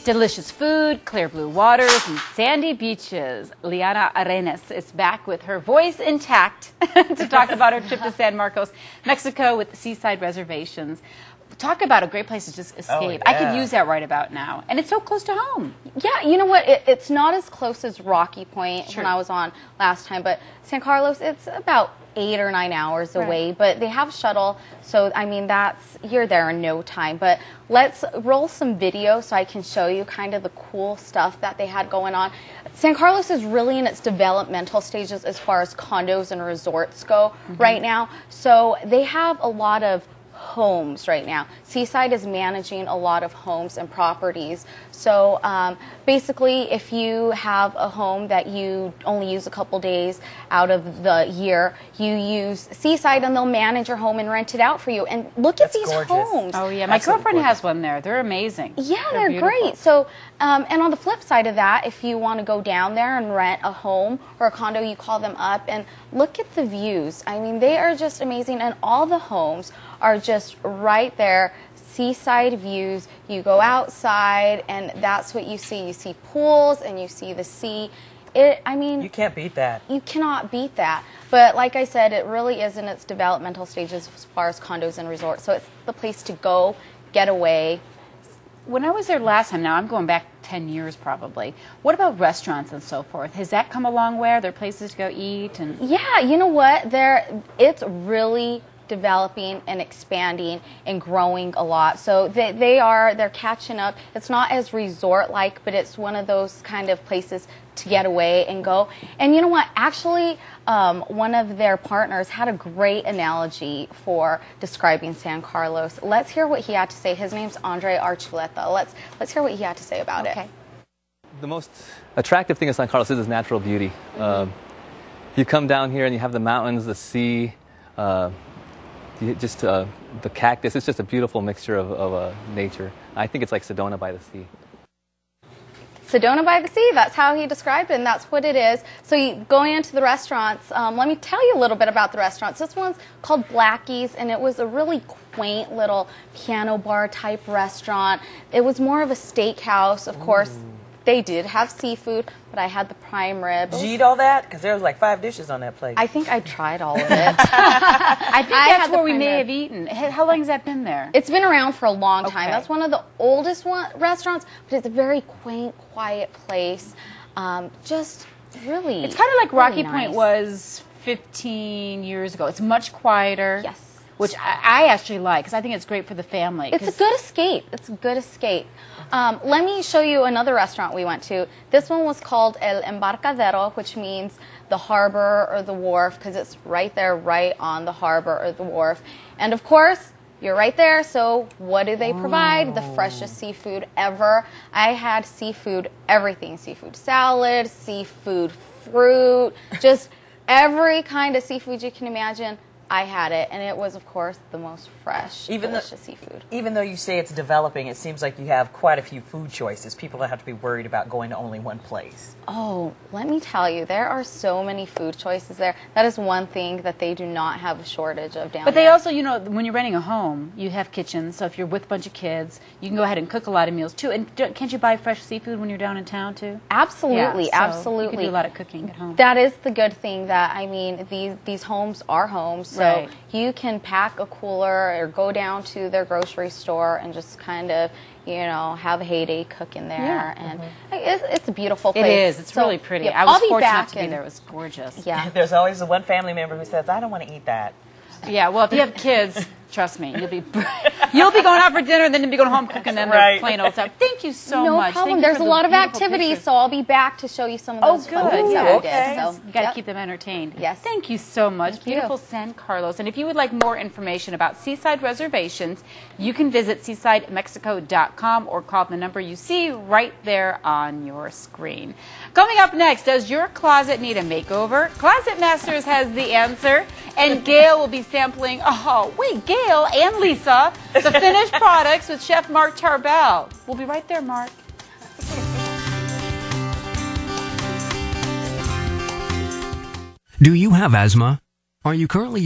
Delicious food, clear blue waters, and sandy beaches. Liana Arenas is back with her voice intact to talk about her trip to San Marcos, Mexico with Seaside Reservations. Talk about a great place to just escape. Oh, yeah. I could use that right about now. And it's so close to home. Yeah, you know what? It's not as close as Rocky Point Sure. when I was on last time, but San Carlos, it's about 8 or 9 hours away. Right. But they have shuttle, so I mean, you're there in no time. But let's roll some video so I can show you kind of the cool stuff that they had going on. San Carlos is really in its developmental stages as far as condos and resorts go right now. So they have a lot of homes right now. Seaside is managing a lot of homes and properties. So basically, if you have a home that you only use a couple days out of the year, you use Seaside and they'll manage your home and rent it out for you. And look at these gorgeous. homes. Oh, yeah. My Absolutely girlfriend gorgeous. has one there. They're amazing. Yeah, They're they're beautiful. great. So, and on the flip side of that, if you want to go down there and rent a home or a condo, you call them up and look at the views. I mean, they are just amazing, and all the homes are just right there, seaside views. You go outside, and that's what you see. You see pools, and you see the sea. I mean, You can't beat that. you cannot beat that. But like I said, it really is in its developmental stages as far as condos and resorts. So it's the place to go, get away. When I was there last time, now I'm going back 10 years probably, what about restaurants and so forth? Has that come a long way? Are there places to go eat? And Yeah, you know what? It's really developing and expanding and growing a lot. So they're catching up. It's not as resort-like, but it's one of those kind of places to get away and go. And you know what? Actually, one of their partners had a great analogy for describing San Carlos. Let's hear what he had to say. His name's Andre Archuleta. Let's hear what he had to say about it. The most attractive thing of San Carlos is its natural beauty. You come down here and you have the mountains, the sea, the cactus. It's just a beautiful mixture of nature. I think it's like Sedona by the sea. Sedona by the sea, that's how he described it, and that's what it is. So going into the restaurants, let me tell you a little bit about the restaurants. This one's called Blackie's, and it was a really quaint little piano bar type restaurant. It was more of a steakhouse, of course. They did have seafood, but I had the prime rib. Did you eat all that? Because there was like 5 dishes on that plate. I think I tried all of it. I think that's had the where we prime may rib. have eaten. How long has that been there? It's been around for a long time. Okay. That's one of the oldest restaurants, but it's a very quaint, quiet place. Just really, It's kind of like Rocky really Point nice. was 15 years ago. It's much quieter. Yes. Which I actually like because I think it's great for the family. It's a good escape. It's a good escape. Let me show you another restaurant we went to. This one was called El Embarcadero, which means the harbor or the wharf, because it's right there, right on the harbor or the wharf. And of course, you're right there, so what do they provide? The freshest seafood ever. I had seafood, everything. Seafood salad, seafood fruit, just every kind of seafood you can imagine. I had it, and it was, of course, the most fresh, delicious seafood. Even though you say it's developing, it seems like you have quite a few food choices. People don't have to be worried about going to only one place. Oh, let me tell you, there are so many food choices there. That is one thing that they do not have a shortage of down But they there. also, you know, when you're renting a home, you have kitchens. So if you're with a bunch of kids, you can go ahead and cook a lot of meals too. And can't you buy fresh seafood when you're down in town too? Absolutely, Yeah, so absolutely. You can do a lot of cooking at home. That is the good thing, that, I mean, these homes are homes, so Right. you can pack a cooler or go down to their grocery store and just kind of, you know, have a heyday cooking there. Yeah. And it's a beautiful place. It is. It's So, really pretty. yep, I was I'll be fortunate back to be and- there. It was gorgeous. Yeah. There's always the one family member who says, I don't want to eat that. Yeah, well, if you have kids, trust me, you'll be going out for dinner and then you'll be going home cooking them Right. plain old stuff. Thank you so No much. problem. Thank you There's for a the lot of beautiful activities, pictures. so I'll be back to show you some of Oh, those good. photos that Yeah, I okay. did. So, You got to yep. keep them entertained. Yes. Thank you so much. Thank you. Beautiful San Carlos. And if you would like more information about Seaside Reservations, you can visit seasidemexico.com or call the number you see right there on your screen. Coming up next, does your closet need a makeover? Closet Masters has the answer. And Gail will be sampling, Gail and Lisa, the finished products with Chef Mark Tarbell. We'll be right there, Mark. Do you have asthma? Are you currently